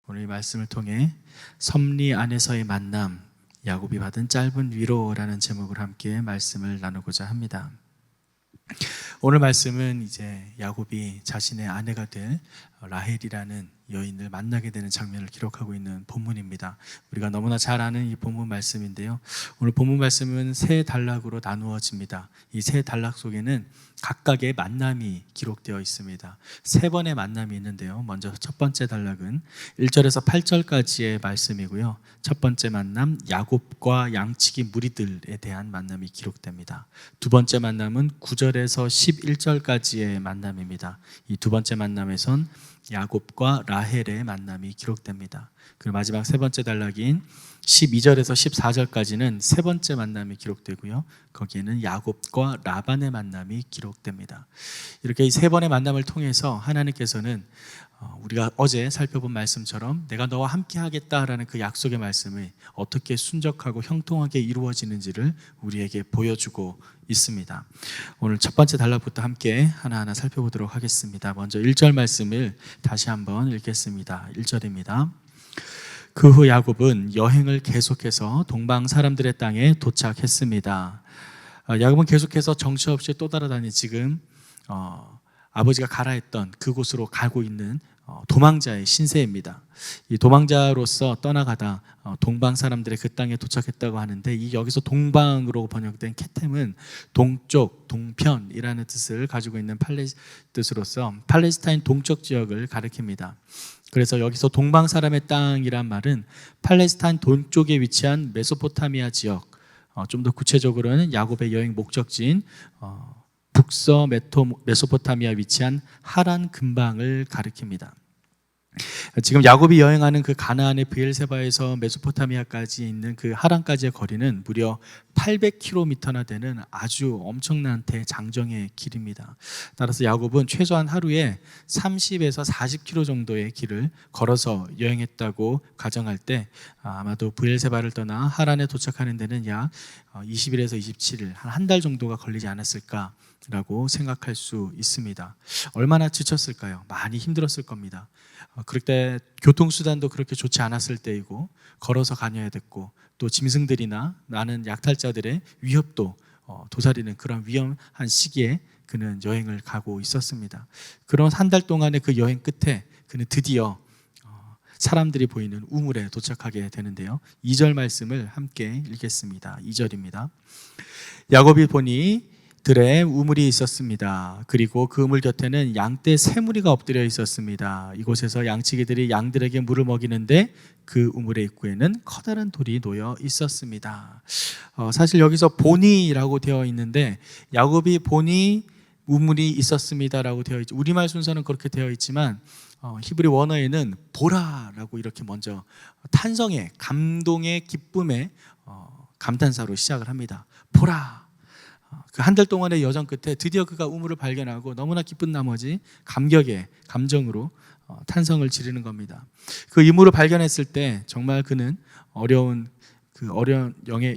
오늘 이 말씀을 통해 섭리 안에서의 만남, 야곱이 받은 짧은 위로라는 제목을 함께 말씀을 나누고자 합니다. 오늘 말씀은 이제 야곱이 자신의 아내가 될 라헬이라는 여인을 만나게 되는 장면을 기록하고 있는 본문입니다. 우리가 너무나 잘 아는 이 본문 말씀인데요. 오늘 본문 말씀은 세 단락으로 나누어집니다. 이 세 단락 속에는 각각의 만남이 기록되어 있습니다. 세 번의 만남이 있는데요. 먼저 첫 번째 단락은 1절에서 8절까지의 말씀이고요. 첫 번째 만남, 야곱과 양치기 무리들에 대한 만남이 기록됩니다. 두 번째 만남은 9절에서 11절까지의 만남입니다. 이 두 번째 만남에선 야곱과 라헬의 만남이 기록됩니다. 그리고 마지막 세 번째 단락인 12절에서 14절까지는 세 번째 만남이 기록되고요. 거기에는 야곱과 라반의 만남이 기록됩니다. 이렇게 이 세 번의 만남을 통해서 하나님께서는 우리가 어제 살펴본 말씀처럼 내가 너와 함께 하겠다라는 그 약속의 말씀이 어떻게 순적하고 형통하게 이루어지는지를 우리에게 보여주고 있습니다. 오늘 첫 번째 단락부터 함께 하나하나 살펴보도록 하겠습니다. 먼저 1절 말씀을 다시 한번 읽겠습니다. 1절입니다. 그 후 야곱은 여행을 계속해서 동방 사람들의 땅에 도착했습니다. 야곱은 계속해서 정처 없이 또 따라다니 지금 아버지가 가라 했던 그곳으로 가고 있는 도망자의 신세입니다. 이 도망자로서 떠나가다 동방 사람들의 그 땅에 도착했다고 하는데, 이 여기서 동방으로 번역된 케템은 동쪽, 동편이라는 뜻을 가지고 있는 뜻으로서 팔레스타인 동쪽 지역을 가리킵니다. 그래서 여기서 동방 사람의 땅이란 말은 팔레스타인 동쪽에 위치한 메소포타미아 지역, 좀 더 구체적으로는 야곱의 여행 목적지인 북서 메소포타미아에 위치한 하란 근방을 가리킵니다. 지금 야곱이 여행하는 그 가나안의 브엘세바에서 메소포타미아까지 있는 그 하란까지의 거리는 무려 800km나 되는 아주 엄청난 대장정의 길입니다. 따라서 야곱은 최소한 하루에 30에서 40km 정도의 길을 걸어서 여행했다고 가정할 때 아마도 브엘세바를 떠나 하란에 도착하는 데는 약 20일에서 27일, 한 달 정도가 걸리지 않았을까라고 생각할 수 있습니다. 얼마나 지쳤을까요? 많이 힘들었을 겁니다. 그럴 때 교통수단도 그렇게 좋지 않았을 때이고, 걸어서 다녀야 됐고, 또 짐승들이나 나는 약탈자들의 위협도 도사리는 그런 위험한 시기에 그는 여행을 가고 있었습니다. 그런 한 달 동안의 그 여행 끝에 그는 드디어 사람들이 보이는 우물에 도착하게 되는데요. 2절 말씀을 함께 읽겠습니다. 2절입니다. 야곱이 보니 들에 우물이 있었습니다. 그리고 그 우물 곁에는 양떼 세 무리가 엎드려 있었습니다. 이곳에서 양치기들이 양들에게 물을 먹이는데 그 우물의 입구에는 커다란 돌이 놓여 있었습니다. 사실 여기서 보니라고 되어 있는데, 야곱이 보니 우물이 있었습니다라고 되어 있죠. 우리말 순서는 그렇게 되어 있지만 히브리 원어에는 보라라고 이렇게 먼저 탄성의, 감동의, 기쁨의 감탄사로 시작을 합니다. 보라. 그 한 달 동안의 여정 끝에 드디어 그가 우물을 발견하고 너무나 기쁜 나머지 감격의 감정으로 탄성을 지르는 겁니다. 그 우물을 발견했을 때 정말 그는 어려운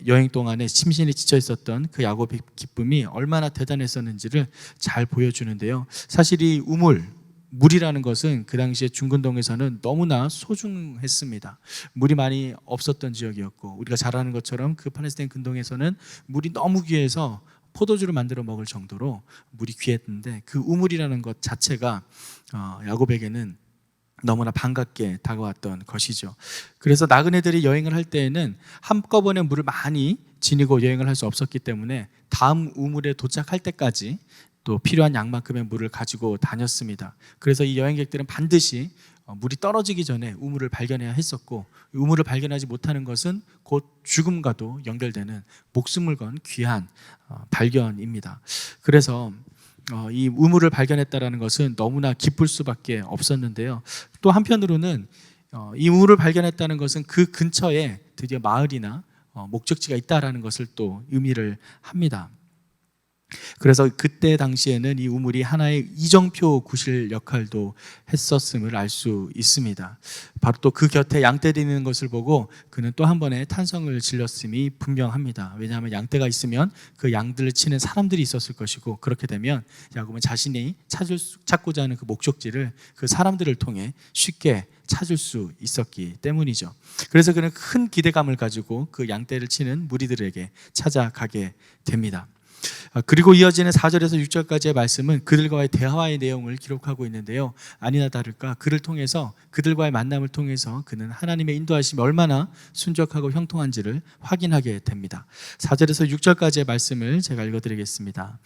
여행 동안에 심신이 지쳐 있었던 그 야곱의 기쁨이 얼마나 대단했었는지를 잘 보여주는데요. 사실 이 물이라는 것은 그 당시에 중근동에서는 너무나 소중했습니다. 물이 많이 없었던 지역이었고, 우리가 잘 아는 것처럼 그 팔레스타인 근동에서는 물이 너무 귀해서 포도주를 만들어 먹을 정도로 물이 귀했는데, 그 우물이라는 것 자체가 야곱에게는 너무나 반갑게 다가왔던 것이죠. 그래서 나그네들이 여행을 할 때에는 한꺼번에 물을 많이 지니고 여행을 할 수 없었기 때문에 다음 우물에 도착할 때까지 또 필요한 양만큼의 물을 가지고 다녔습니다. 그래서 이 여행객들은 반드시 물이 떨어지기 전에 우물을 발견해야 했었고, 우물을 발견하지 못하는 것은 곧 죽음과도 연결되는 목숨을 건 귀한 발견입니다. 그래서 이 우물을 발견했다는 것은 너무나 기쁠 수밖에 없었는데요. 또 한편으로는 이 우물을 발견했다는 것은 그 근처에 드디어 마을이나 목적지가 있다는 것을 또 의미를 합니다. 그래서 그때 당시에는 이 우물이 하나의 이정표 구실 역할도 했었음을 알 수 있습니다. 바로 또 그 곁에 양떼들이 있는 것을 보고 그는 또 한 번의 탄성을 질렀음이 분명합니다. 왜냐하면 양떼가 있으면 그 양들을 치는 사람들이 있었을 것이고, 그렇게 되면 야곱은 자신이 찾고자 하는 그 목적지를 그 사람들을 통해 쉽게 찾을 수 있었기 때문이죠. 그래서 그는 큰 기대감을 가지고 그 양떼를 치는 무리들에게 찾아가게 됩니다. 그리고 이어지는 4절에서 6절까지의 말씀은 그들과의 대화의 내용을 기록하고 있는데요, 아니나 다를까 그를 통해서, 그들과의 만남을 통해서 그는 하나님의 인도하심이 얼마나 순적하고 형통한지를 확인하게 됩니다. 4절에서 6절까지의 말씀을 제가 읽어드리겠습니다.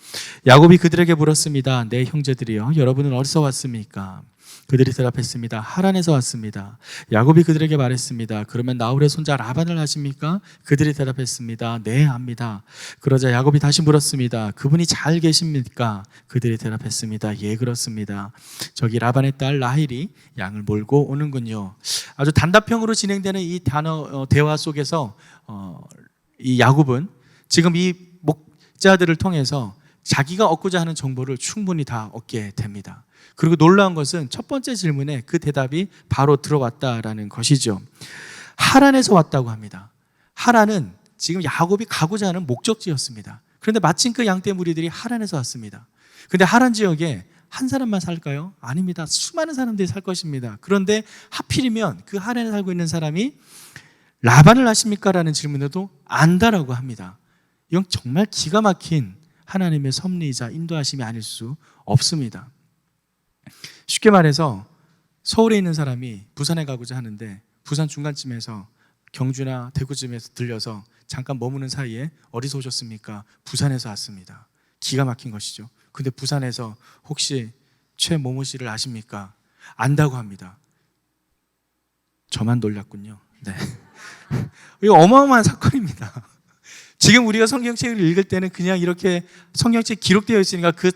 야곱이 그들에게 물었습니다. 내 형제들이여, 여러분은 어디서 왔습니까? 그들이 대답했습니다. 하란에서 왔습니다. 야곱이 그들에게 말했습니다. 그러면 나홀의 손자 라반을 아십니까? 그들이 대답했습니다. 네, 압니다. 그러자 야곱이 다시 물었습니다. 그분이 잘 계십니까? 그들이 대답했습니다. 예, 그렇습니다. 저기 라반의 딸 라헬이 양을 몰고 오는군요. 아주 단답형으로 진행되는 이 대화 속에서 이 야곱은 지금 이 목자들을 통해서 자기가 얻고자 하는 정보를 충분히 다 얻게 됩니다. 그리고 놀라운 것은 첫 번째 질문에 그 대답이 바로 들어왔다라는 것이죠. 하란에서 왔다고 합니다. 하란은 지금 야곱이 가고자 하는 목적지였습니다. 그런데 마침 그 양떼 무리들이 하란에서 왔습니다. 그런데 하란 지역에 한 사람만 살까요? 아닙니다. 수많은 사람들이 살 것입니다. 그런데 하필이면 그 하란에 살고 있는 사람이 라반을 아십니까? 라는 질문에도 안다라고 합니다. 이건 정말 기가 막힌 하나님의 섭리이자 인도하심이 아닐 수 없습니다. 쉽게 말해서 서울에 있는 사람이 부산에 가고자 하는데 부산 중간쯤에서 경주나 대구쯤에서 들려서 잠깐 머무는 사이에 어디서 오셨습니까? 부산에서 왔습니다. 기가 막힌 것이죠. 근데 부산에서 혹시 최모모 씨를 아십니까? 안다고 합니다. 저만 놀랐군요. 네. 이거 어마어마한 사건입니다. 지금 우리가 성경책을 읽을 때는 그냥 이렇게 성경책 기록되어 있으니까 그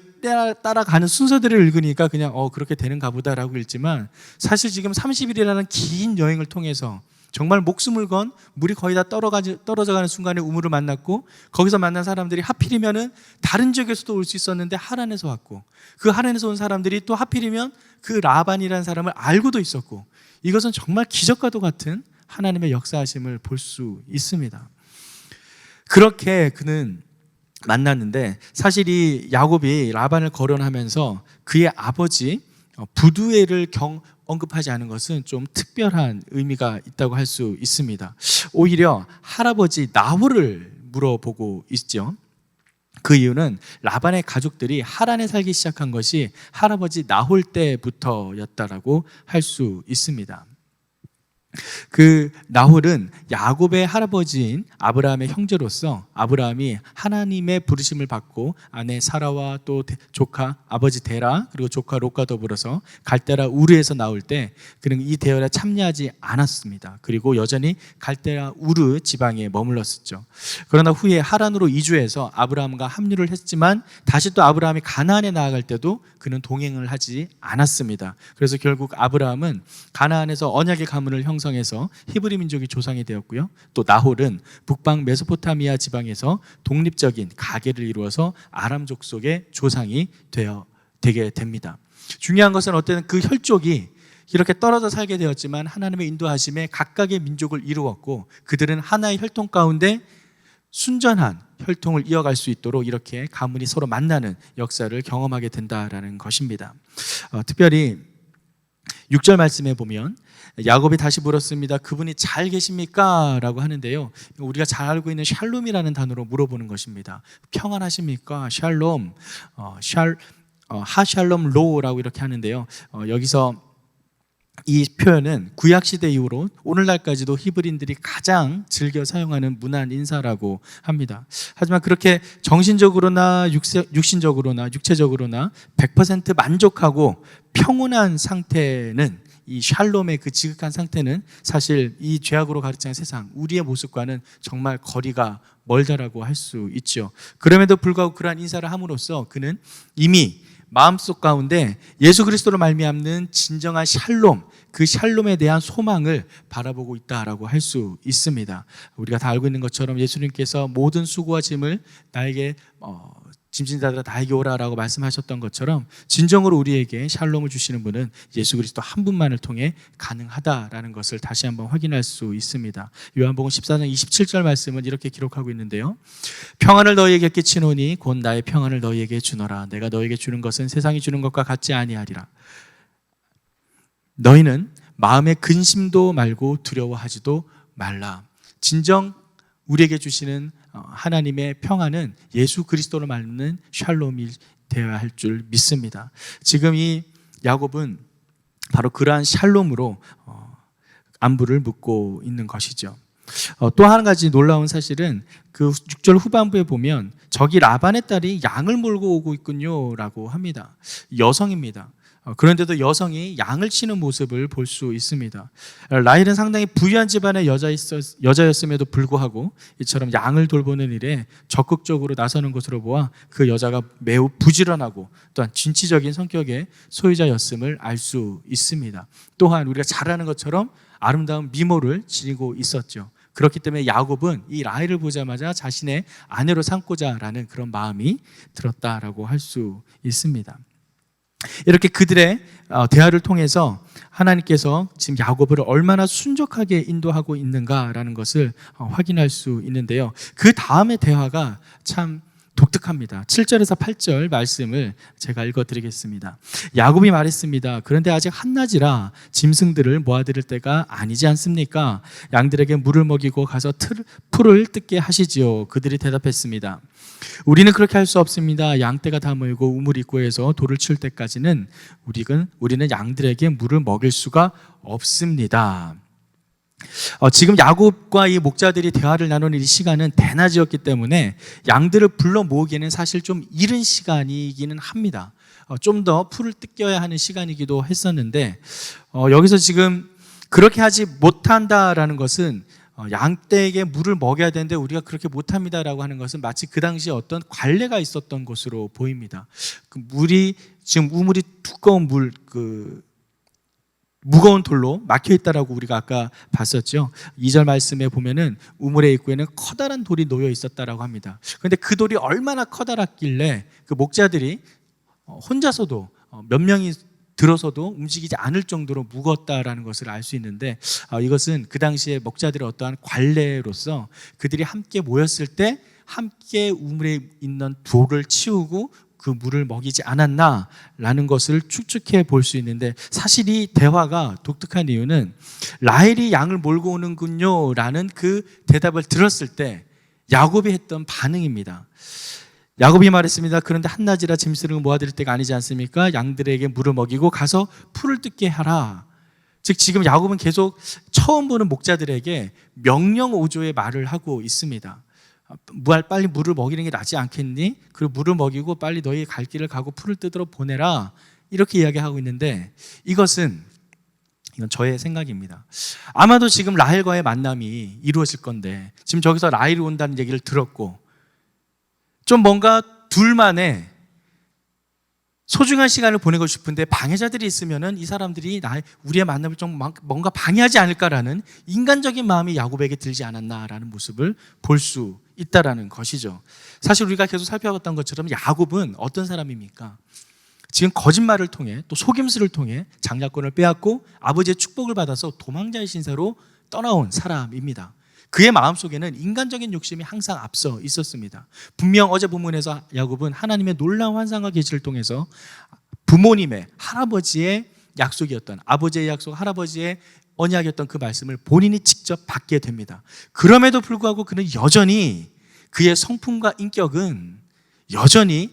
따라가는 순서들을 읽으니까 그냥 그렇게 되는가 보다라고 읽지만, 사실 지금 30일이라는 긴 여행을 통해서 정말 목숨을 건, 물이 거의 다 떨어져가는 순간에 우물을 만났고, 거기서 만난 사람들이 하필이면은 다른 지역에서도 올 수 있었는데 하란에서 왔고, 그 하란에서 온 사람들이 또 하필이면 그 라반이라는 사람을 알고도 있었고, 이것은 정말 기적과도 같은 하나님의 역사하심을 볼 수 있습니다. 그렇게 그는 만났는데, 사실 이 야곱이 라반을 거론하면서 그의 아버지 부두엘을 언급하지 않은 것은 좀 특별한 의미가 있다고 할 수 있습니다. 오히려 할아버지 나홀을 물어보고 있죠. 그 이유는 라반의 가족들이 하란에 살기 시작한 것이 할아버지 나홀 때부터였다라고 할 수 있습니다. 그 나홀은 야곱의 할아버지인 아브라함의 형제로서 아브라함이 하나님의 부르심을 받고 아내 사라와 또 조카 아버지 데라 그리고 조카 롯과 더불어서 갈대라 우르에서 나올 때 그는 이 대열에 참여하지 않았습니다. 그리고 여전히 갈대라 우르 지방에 머물렀었죠. 그러나 후에 하란으로 이주해서 아브라함과 합류를 했지만 다시 또 아브라함이 가나안에 나아갈 때도 그는 동행을 하지 않았습니다. 그래서 결국 아브라함은 가나안에서 언약의 가문을 형성해서 히브리 민족이 조상이 되었고요. 또 나홀은 북방 메소포타미아 지방에서 독립적인 가계를 이루어서 아람 족속의 조상이 되게 됩니다. 중요한 것은 어쨌든 그 혈족이 이렇게 떨어져 살게 되었지만 하나님의 인도하심에 각각의 민족을 이루었고 그들은 하나의 혈통 가운데 순전한 혈통을 이어갈 수 있도록 이렇게 가문이 서로 만나는 역사를 경험하게 된다라는 것입니다. 특별히 6절 말씀에 보면 야곱이 다시 물었습니다. 그분이 잘 계십니까? 라고 하는데요, 우리가 잘 알고 있는 샬롬이라는 단어로 물어보는 것입니다. 평안하십니까? 샬롬, 하샬롬 로라고 이렇게 하는데요, 여기서 이 표현은 구약시대 이후로 오늘날까지도 히브리인들이 가장 즐겨 사용하는 문안 인사라고 합니다. 하지만 그렇게 정신적으로나 육신적으로나 육체적으로나 100% 만족하고 평온한 상태는, 이 샬롬의 그 지극한 상태는 사실 이 죄악으로 가득 찬 세상 우리의 모습과는 정말 거리가 멀다라고 할 수 있죠. 그럼에도 불구하고 그러한 인사를 함으로써 그는 이미 마음속 가운데 예수 그리스도로 말미암는 진정한 샬롬, 그 샬롬에 대한 소망을 바라보고 있다라고 할 수 있습니다. 우리가 다 알고 있는 것처럼 예수님께서 모든 수고와 짐을 나에게 짐진 자들아 나에게 오라라고 말씀하셨던 것처럼 진정으로 우리에게 샬롬을 주시는 분은 예수 그리스도 한 분만을 통해 가능하다라는 것을 다시 한번 확인할 수 있습니다. 요한복음 14장 27절 말씀은 이렇게 기록하고 있는데요. 평안을 너희에게 끼치노니 곧 나의 평안을 너희에게 주노라. 내가 너희에게 주는 것은 세상이 주는 것과 같지 아니하리라. 너희는 마음에 근심도 말고 두려워하지도 말라. 진정 우리에게 주시는 하나님의 평안은 예수 그리스도로 말하는 샬롬이 되어야 할 줄 믿습니다. 지금 이 야곱은 바로 그러한 샬롬으로 안부를 묻고 있는 것이죠. 또 한 가지 놀라운 사실은 그 6절 후반부에 보면 저기 라반의 딸이 양을 몰고 오고 있군요 라고 합니다. 여성입니다. 그런데도 여성이 양을 치는 모습을 볼 수 있습니다. 라헬은 상당히 부유한 집안의 여자였음에도 불구하고 이처럼 양을 돌보는 일에 적극적으로 나서는 것으로 보아 그 여자가 매우 부지런하고 또한 진취적인 성격의 소유자였음을 알 수 있습니다. 또한 우리가 잘 아는 것처럼 아름다운 미모를 지니고 있었죠. 그렇기 때문에 야곱은 이 라헬을 보자마자 자신의 아내로 삼고자라는 그런 마음이 들었다라고 할 수 있습니다. 이렇게 그들의 대화를 통해서 하나님께서 지금 야곱을 얼마나 순적하게 인도하고 있는가라는 것을 확인할 수 있는데요. 그 다음의 대화가 참 독특합니다. 7절에서 8절 말씀을 제가 읽어드리겠습니다. 야곱이 말했습니다. 그런데 아직 한낮이라 짐승들을 모아드릴 때가 아니지 않습니까? 양들에게 물을 먹이고 가서 풀을 뜯게 하시지요. 그들이 대답했습니다. 우리는 그렇게 할 수 없습니다. 양떼가 다 모이고 우물 입구에서 돌을 칠 때까지는 우리는 양들에게 물을 먹일 수가 없습니다. 지금 야곱과 이 목자들이 대화를 나누는 이 시간은 대낮이었기 때문에 양들을 불러 모으기에는 사실 좀 이른 시간이기는 합니다. 좀 더 풀을 뜯겨야 하는 시간이기도 했었는데 여기서 지금 그렇게 하지 못한다라는 것은 양떼에게 물을 먹여야 되는데 우리가 그렇게 못합니다라고 하는 것은 마치 그 당시에 어떤 관례가 있었던 것으로 보입니다. 그 물이 지금 우물이 두꺼운 무거운 돌로 막혀 있다라고 우리가 아까 봤었죠. 2절 말씀에 보면은 우물의 입구에는 커다란 돌이 놓여 있었다라고 합니다. 그런데 그 돌이 얼마나 커다랗길래 그 목자들이 혼자서도 몇 명이 들어서도 움직이지 않을 정도로 무겁다라는 것을 알 수 있는데 이것은 그 당시에 목자들의 어떠한 관례로서 그들이 함께 모였을 때 함께 우물에 있는 돌을 치우고 그 물을 먹이지 않았나라는 것을 추측해 볼 수 있는데 사실 이 대화가 독특한 이유는 라헬이 양을 몰고 오는군요 라는 그 대답을 들었을 때 야곱이 했던 반응입니다. 야곱이 말했습니다. 그런데 한낮이라 짐승을 모아드릴 때가 아니지 않습니까? 양들에게 물을 먹이고 가서 풀을 뜯게 하라. 즉 지금 야곱은 계속 처음 보는 목자들에게 명령 오조의 말을 하고 있습니다. 빨리 물을 먹이는 게 낫지 않겠니? 그리고 물을 먹이고 빨리 너희 갈 길을 가고 풀을 뜯으러 보내라. 이렇게 이야기하고 있는데 이건 저의 생각입니다. 아마도 지금 라헬과의 만남이 이루어질 건데 지금 저기서 라헬이 온다는 얘기를 들었고 좀 뭔가 둘만의 소중한 시간을 보내고 싶은데 방해자들이 있으면은 이 사람들이 우리의 만남을 좀 뭔가 방해하지 않을까라는 인간적인 마음이 야곱에게 들지 않았나라는 모습을 볼 수 있다라는 것이죠. 사실 우리가 계속 살펴봤던 것처럼 야곱은 어떤 사람입니까? 지금 거짓말을 통해 또 속임수를 통해 장자권을 빼앗고 아버지의 축복을 받아서 도망자의 신세로 떠나온 사람입니다. 그의 마음속에는 인간적인 욕심이 항상 앞서 있었습니다. 분명 어제 본문에서 야곱은 하나님의 놀라운 환상과 계시를 통해서 부모님의 할아버지의 약속이었던 아버지의 약속, 할아버지의 언약이었던 그 말씀을 본인이 직접 받게 됩니다. 그럼에도 불구하고 그는 여전히 그의 성품과 인격은 여전히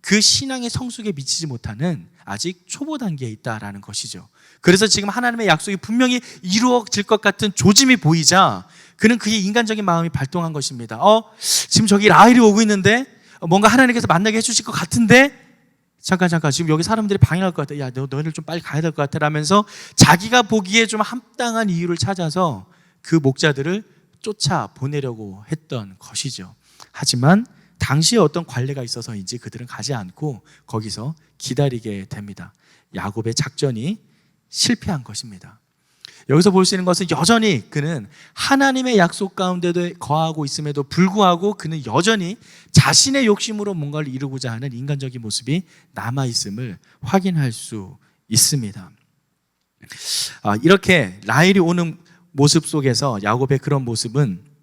그 신앙의 성숙에 미치지 못하는 아직 초보 단계에 있다라는 것이죠. 그래서 지금 하나님의 약속이 분명히 이루어질 것 같은 조짐이 보이자 그는 그의 인간적인 마음이 발동한 것입니다. 지금 저기 라헬이 오고 있는데 뭔가 하나님께서 만나게 해주실 것 같은데 잠깐 지금 여기 사람들이 방해할 것 같아. 야, 너희들 좀 빨리 가야 될 것 같아 라면서 자기가 보기에 좀 합당한 이유를 찾아서 그 목자들을 쫓아 보내려고 했던 것이죠. 하지만 당시에 어떤 관례가 있어서인지 그들은 가지 않고 거기서 기다리게 됩니다. 야곱의 작전이 실패한 것입니다. 여기서 볼 수 있는 것은 여전히 그는 하나님의 약속 가운데도 거하고 있음에도 불구하고 그는 여전히 자신의 욕심으로 뭔가를 이루고자 하는 인간적인 모습이 남아있음을 확인할 수 있습니다. 이렇게 라헬이 오는 모습 속에서 야곱의 그런 모습은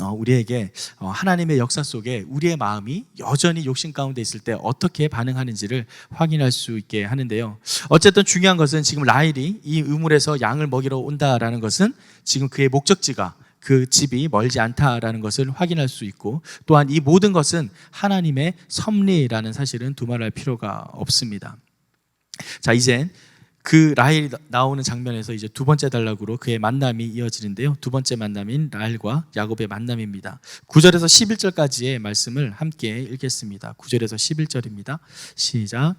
우리에게 하나님의 역사 속에 우리의 마음이 여전히 욕심 가운데 있을 때 어떻게 반응하는지를 확인할 수 있게 하는데요. 어쨌든 중요한 것은 지금 라헬이 이 우물에서 양을 먹이러 온다라는 것은 지금 그의 목적지가 그 집이 멀지 않다라는 것을 확인할 수 있고, 또한 이 모든 것은 하나님의 섭리라는 사실은 두말할 필요가 없습니다. 자, 이젠 그 라헬이 나오는 장면에서 이제 두 번째 단락으로 그의 만남이 이어지는데요. 두 번째 만남인 라헬과 야곱의 만남입니다. 9절에서 11절까지의 말씀을 함께 읽겠습니다. 9절에서 11절입니다. 시작.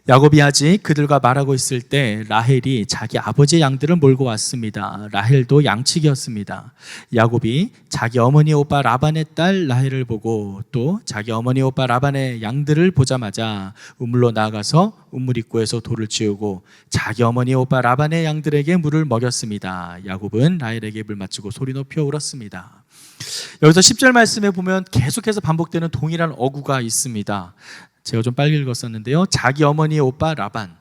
야곱이 아직 그들과 말하고 있을 때 라헬이 자기 아버지의 양들을 몰고 왔습니다. 라헬도 양치기였습니다. 야곱이 자기 어머니 오빠 라반의 딸 라헬을 보고 또 자기 어머니 오빠 라반의 양들을 보자마자 우물로 나아가서 우물 입구에서 돌을 치우고 자기 어머니 오빠 라반의 양들에게 물을 먹였습니다. 야곱은 라헬에게 물 맞추고 소리 높여 울었습니다. 여기서 10절 말씀에 보면 계속해서 반복되는 동일한 어구가 있습니다. 제가 좀 빨리 읽었었는데요. 자기 어머니의 오빠 라반,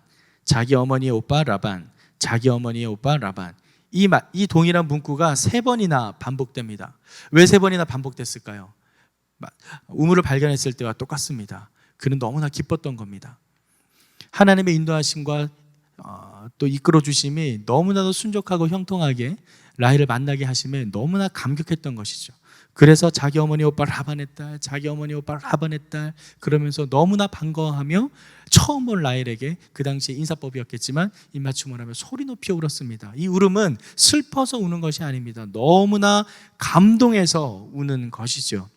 자기 어머니의 오빠 라반, 자기 어머니의 오빠 라반. 이 동일한 문구가 3번이나 반복됩니다. 왜 3번이나 반복됐을까요? 우물을 발견했을 때와 똑같습니다. 그는 너무나 기뻤던 겁니다. 하나님의 인도하심과 또 이끌어 주심이 너무나도 순적하고 형통하게 라헬을 만나게 하심에 너무나 감격했던 것이죠. 그래서 자기 어머니 오빠 라반의 딸, 자기 어머니 오빠 라반의 딸 그러면서 너무나 반가워하며 처음 본 라헬에게 그 당시에 인사법이었겠지만 입맞춤을 하며 소리 높여 울었습니다. 이 울음은 슬퍼서 우는 것이 아닙니다. 너무나 감동해서 우는 것이죠.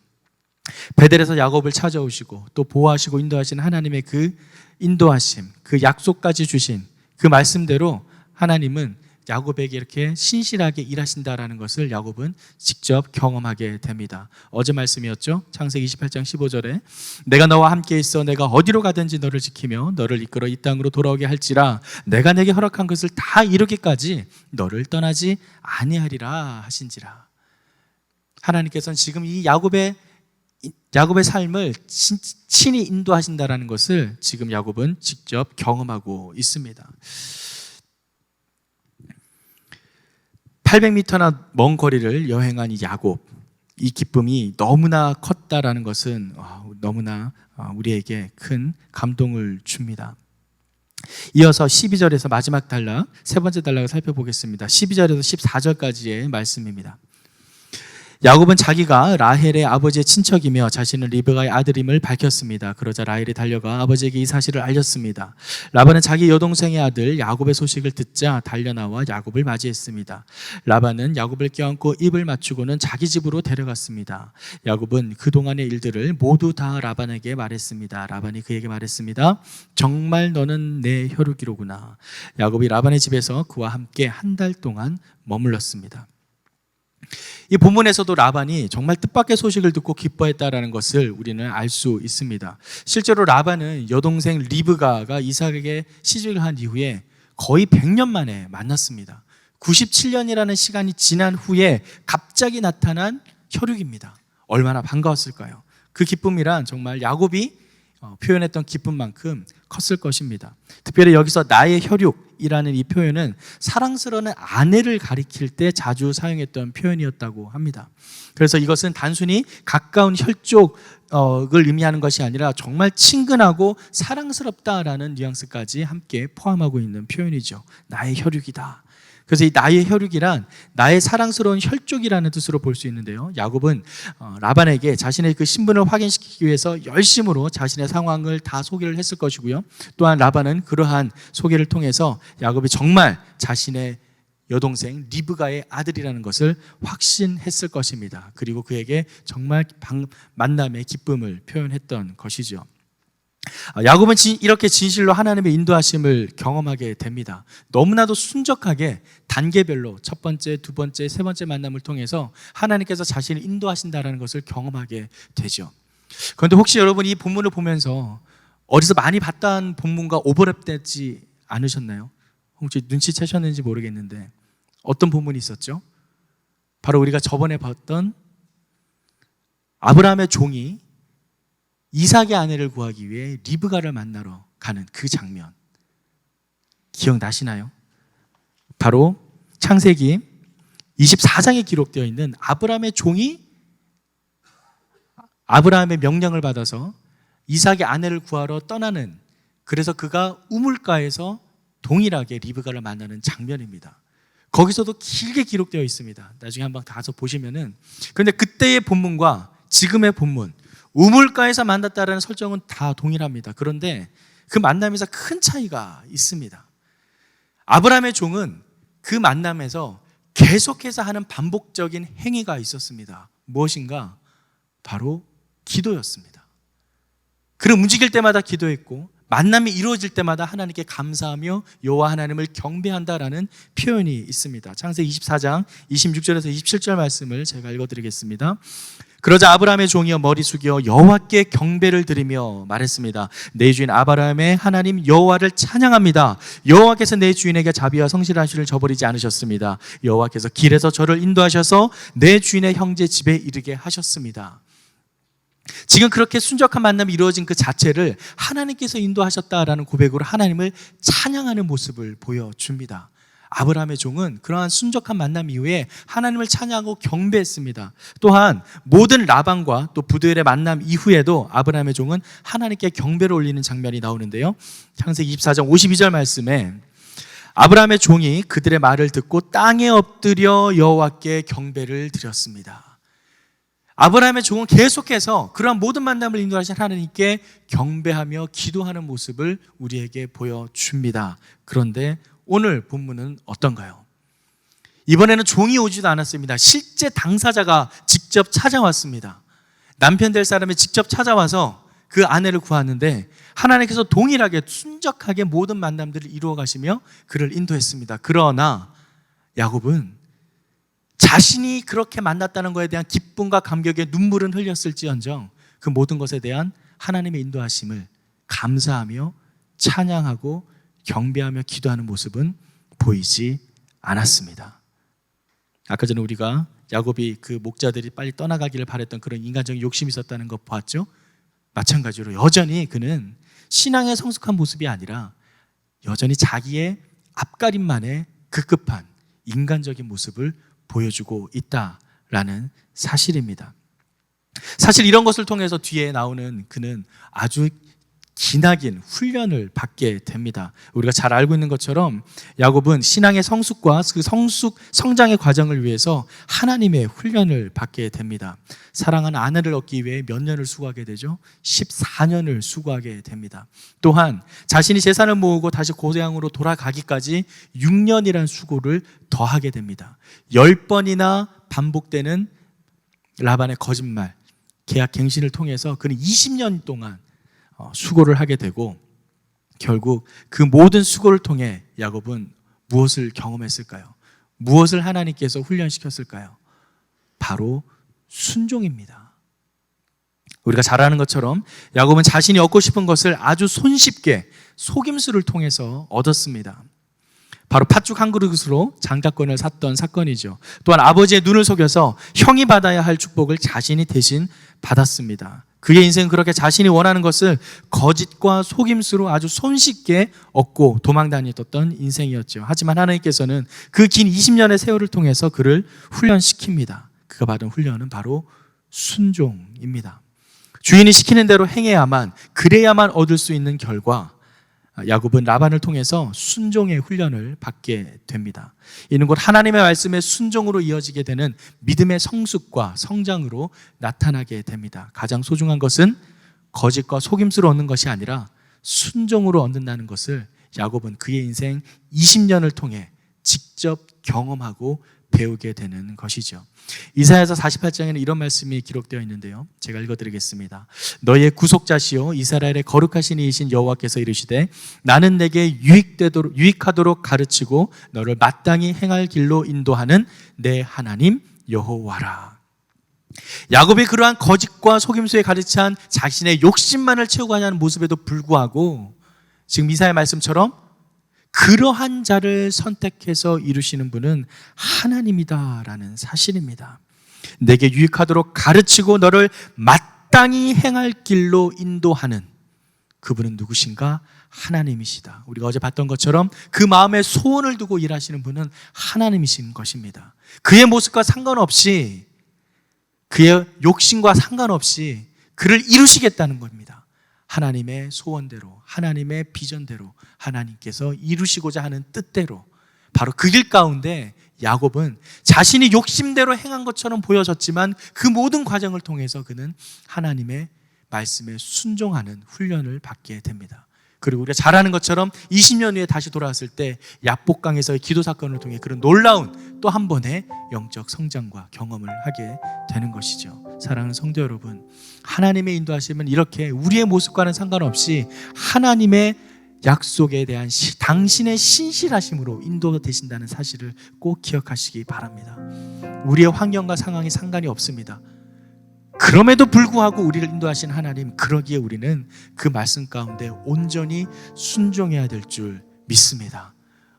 베델에서 야곱을 찾아오시고 또 보호하시고 인도하시는 하나님의 그 인도하심, 그 약속까지 주신 그 말씀대로 하나님은 야곱에게 이렇게 신실하게 일하신다라는 것을 야곱은 직접 경험하게 됩니다. 어제 말씀이었죠. 창세기 28장 15절에 내가 너와 함께 있어 내가 어디로 가든지 너를 지키며 너를 이끌어 이 땅으로 돌아오게 할지라 내가 내게 허락한 것을 다 이루기까지 너를 떠나지 아니하리라 하신지라. 하나님께서는 지금 이 야곱의 삶을 친히 인도하신다라는 것을 지금 야곱은 직접 경험하고 있습니다. 800m나 먼 거리를 여행한 이 야곱, 이 기쁨이 너무나 컸다라는 것은 너무나 우리에게 큰 감동을 줍니다. 이어서 12절에서 마지막 단락, 세 번째 단락을 살펴보겠습니다. 12절에서 14절까지의 말씀입니다. 야곱은 자기가 라헬의 아버지의 친척이며 자신은 리브가의 아들임을 밝혔습니다. 그러자 라헬이 달려가 아버지에게 이 사실을 알렸습니다. 라반은 자기 여동생의 아들 야곱의 소식을 듣자 달려나와 야곱을 맞이했습니다. 라반은 야곱을 껴안고 입을 맞추고는 자기 집으로 데려갔습니다. 야곱은 그동안의 일들을 모두 다 라반에게 말했습니다. 라반이 그에게 말했습니다. 정말 너는 내 혈육이로구나. 야곱이 라반의 집에서 그와 함께 한 달 동안 머물렀습니다. 이 본문에서도 라반이 정말 뜻밖의 소식을 듣고 기뻐했다라는 것을 우리는 알 수 있습니다. 실제로 라반은 여동생 리브가가 이삭에게 시집을 한 이후에 거의 100년 만에 만났습니다. 97년이라는 시간이 지난 후에 갑자기 나타난 혈육입니다. 얼마나 반가웠을까요? 그 기쁨이란 정말 야곱이 표현했던 기쁨만큼 컸을 것입니다. 특별히 여기서 나의 혈육이라는 이 표현은 사랑스러운 아내를 가리킬 때 자주 사용했던 표현이었다고 합니다. 그래서 이것은 단순히 가까운 혈족을 의미하는 것이 아니라 정말 친근하고 사랑스럽다라는 뉘앙스까지 함께 포함하고 있는 표현이죠. 나의 혈육이다. 그래서 이 나의 혈육이란 나의 사랑스러운 혈족이라는 뜻으로 볼 수 있는데요. 야곱은 라반에게 자신의 그 신분을 확인시키기 위해서 열심으로 자신의 상황을 다 소개를 했을 것이고요. 또한 라반은 그러한 소개를 통해서 야곱이 정말 자신의 여동생 리브가의 아들이라는 것을 확신했을 것입니다. 그리고 그에게 정말 만남의 기쁨을 표현했던 것이죠. 야곱은 이렇게 진실로 하나님의 인도하심을 경험하게 됩니다. 너무나도 순적하게 단계별로 첫 번째, 두 번째, 세 번째 만남을 통해서 하나님께서 자신을 인도하신다는 것을 경험하게 되죠. 그런데 혹시 여러분 이 본문을 보면서 어디서 많이 봤던 본문과 오버랩되지 않으셨나요? 혹시 눈치채셨는지 모르겠는데 어떤 본문이 있었죠? 바로 우리가 저번에 봤던 아브라함의 종이 이삭의 아내를 구하기 위해 리브가를 만나러 가는 그 장면 기억나시나요? 바로 창세기 24장에 기록되어 있는 아브라함의 종이 아브라함의 명령을 받아서 이삭의 아내를 구하러 떠나는, 그래서 그가 우물가에서 동일하게 리브가를 만나는 장면입니다. 거기서도 길게 기록되어 있습니다. 나중에 한번 가서 보시면은. 그런데 그때의 본문과 지금의 본문, 우물가에서 만났다라는 설정은 다 동일합니다. 그런데 그 만남에서 큰 차이가 있습니다. 아브라함의 종은 그 만남에서 계속해서 하는 반복적인 행위가 있었습니다. 무엇인가? 바로 기도였습니다. 그를 움직일 때마다 기도했고, 만남이 이루어질 때마다 하나님께 감사하며 여호와 하나님을 경배한다라는 표현이 있습니다. 창세기 24장 26절에서 27절 말씀을 제가 읽어드리겠습니다. 그러자 아브라함의 종이여 머리 숙여 여호와께 경배를 드리며 말했습니다. 내 주인 아브라함의 하나님 여호와를 찬양합니다. 여호와께서 내 주인에게 자비와 성실하심을 저버리지 않으셨습니다. 여호와께서 길에서 저를 인도하셔서 내 주인의 형제 집에 이르게 하셨습니다. 지금 그렇게 순적한 만남이 이루어진 그 자체를 하나님께서 인도하셨다라는 고백으로 하나님을 찬양하는 모습을 보여줍니다. 아브라함의 종은 그러한 순적한 만남 이후에 하나님을 찬양하고 경배했습니다. 또한 모든 라반과 또 부두엘의 만남 이후에도 아브라함의 종은 하나님께 경배를 올리는 장면이 나오는데요. 창세기 24장 52절 말씀에 아브라함의 종이 그들의 말을 듣고 땅에 엎드려 여호와께 경배를 드렸습니다. 아브라함의 종은 계속해서 그러한 모든 만남을 인도하신 하나님께 경배하며 기도하는 모습을 우리에게 보여줍니다. 그런데 오늘 본문은 어떤가요? 이번에는 종이 오지도 않았습니다. 실제 당사자가 직접 찾아왔습니다. 남편 될 사람이 직접 찾아와서 그 아내를 구하는데 하나님께서 동일하게 순적하게 모든 만남들을 이루어 가시며 그를 인도했습니다. 그러나 야곱은 자신이 그렇게 만났다는 것에 대한 기쁨과 감격에 눈물은 흘렸을지언정 그 모든 것에 대한 하나님의 인도하심을 감사하며 찬양하고 경배하며 기도하는 모습은 보이지 않았습니다. 아까 전에 우리가 야곱이 그 목자들이 빨리 떠나가기를 바랬던 그런 인간적인 욕심이 있었다는 것 봤죠? 마찬가지로 여전히 그는 신앙의 성숙한 모습이 아니라 여전히 자기의 앞가림만의 급급한 인간적인 모습을 보여주고 있다라는 사실입니다. 사실 이런 것을 통해서 뒤에 나오는 그는 아주 기나긴 훈련을 받게 됩니다. 우리가 잘 알고 있는 것처럼 야곱은 신앙의 성숙과 그 성장의 과정을 위해서 하나님의 훈련을 받게 됩니다. 사랑하는 아내를 얻기 위해 몇 년을 수고하게 되죠? 14년을 수고하게 됩니다. 또한 자신이 재산을 모으고 다시 고향으로 돌아가기까지 6년이라는 수고를 더하게 됩니다. 10번이나 반복되는 라반의 거짓말, 계약 갱신을 통해서 그는 20년 동안 수고를 하게 되고 결국 그 모든 수고를 통해 야곱은 무엇을 경험했을까요? 무엇을 하나님께서 훈련시켰을까요? 바로 순종입니다. 우리가 잘 아는 것처럼 야곱은 자신이 얻고 싶은 것을 아주 손쉽게 속임수를 통해서 얻었습니다. 바로 팥죽 한 그릇으로 장자권을 샀던 사건이죠. 또한 아버지의 눈을 속여서 형이 받아야 할 축복을 자신이 대신 받았습니다. 그의 인생은 그렇게 자신이 원하는 것을 거짓과 속임수로 아주 손쉽게 얻고 도망 다녔던 인생이었죠. 하지만 하나님께서는 그 긴 20년의 세월을 통해서 그를 훈련시킵니다. 그가 받은 훈련은 바로 순종입니다. 주인이 시키는 대로 행해야만, 그래야만 얻을 수 있는 결과, 야곱은 라반을 통해서 순종의 훈련을 받게 됩니다. 이는 곧 하나님의 말씀에 순종으로 이어지게 되는 믿음의 성숙과 성장으로 나타나게 됩니다. 가장 소중한 것은 거짓과 속임수로 얻는 것이 아니라 순종으로 얻는다는 것을 야곱은 그의 인생 20년을 통해 직접 경험하고 배우게 되는 것이죠. 이사야서 48장에는 이런 말씀이 기록되어 있는데요. 제가 읽어드리겠습니다. 너의 구속자시요 이스라엘의 거룩하신 이이신 여호와께서 이르시되 나는 내게 유익하도록 가르치고 너를 마땅히 행할 길로 인도하는 내 하나님 여호와라. 야곱이 그러한 거짓과 속임수에 가득 찬 자신의 욕심만을 채우고 하는 모습에도 불구하고 지금 이사야의 말씀처럼 그러한 자를 선택해서 이루시는 분은 하나님이다라는 사실입니다. 내게 유익하도록 가르치고 너를 마땅히 행할 길로 인도하는 그분은 누구신가? 하나님이시다. 우리가 어제 봤던 것처럼 그 마음에 소원을 두고 일하시는 분은 하나님이신 것입니다. 그의 모습과 상관없이, 그의 욕심과 상관없이 그를 이루시겠다는 겁니다. 하나님의 소원대로, 하나님의 비전대로, 하나님께서 이루시고자 하는 뜻대로, 바로 그 길 가운데 야곱은 자신이 욕심대로 행한 것처럼 보여졌지만 그 모든 과정을 통해서 그는 하나님의 말씀에 순종하는 훈련을 받게 됩니다. 그리고 우리가 잘 아는 것처럼 20년 후에 다시 돌아왔을 때 야복강에서의 기도 사건을 통해 그런 놀라운 또 한 번의 영적 성장과 경험을 하게 되는 것이죠. 사랑하는 성도 여러분, 하나님의 인도하심은 이렇게 우리의 모습과는 상관없이 하나님의 약속에 대한 당신의 신실하심으로 인도되신다는 사실을 꼭 기억하시기 바랍니다. 우리의 환경과 상황이 상관이 없습니다. 그럼에도 불구하고 우리를 인도하신 하나님, 그러기에 우리는 그 말씀 가운데 온전히 순종해야 될 줄 믿습니다.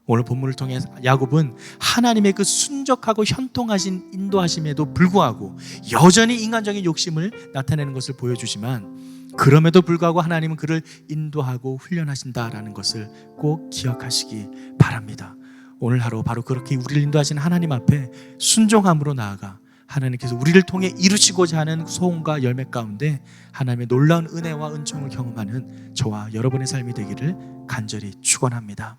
오늘 본문을 통해 야곱은 하나님의 그 순적하고 현통하신 인도하심에도 불구하고 여전히 인간적인 욕심을 나타내는 것을 보여주지만, 그럼에도 불구하고 하나님은 그를 인도하고 훈련하신다라는 것을 꼭 기억하시기 바랍니다. 오늘 하루 바로 그렇게 우리를 인도하신 하나님 앞에 순종함으로 나아가 하나님께서 우리를 통해 이루시고자 하는 소원과 열매 가운데 하나님의 놀라운 은혜와 은총을 경험하는 저와 여러분의 삶이 되기를 간절히 축원합니다.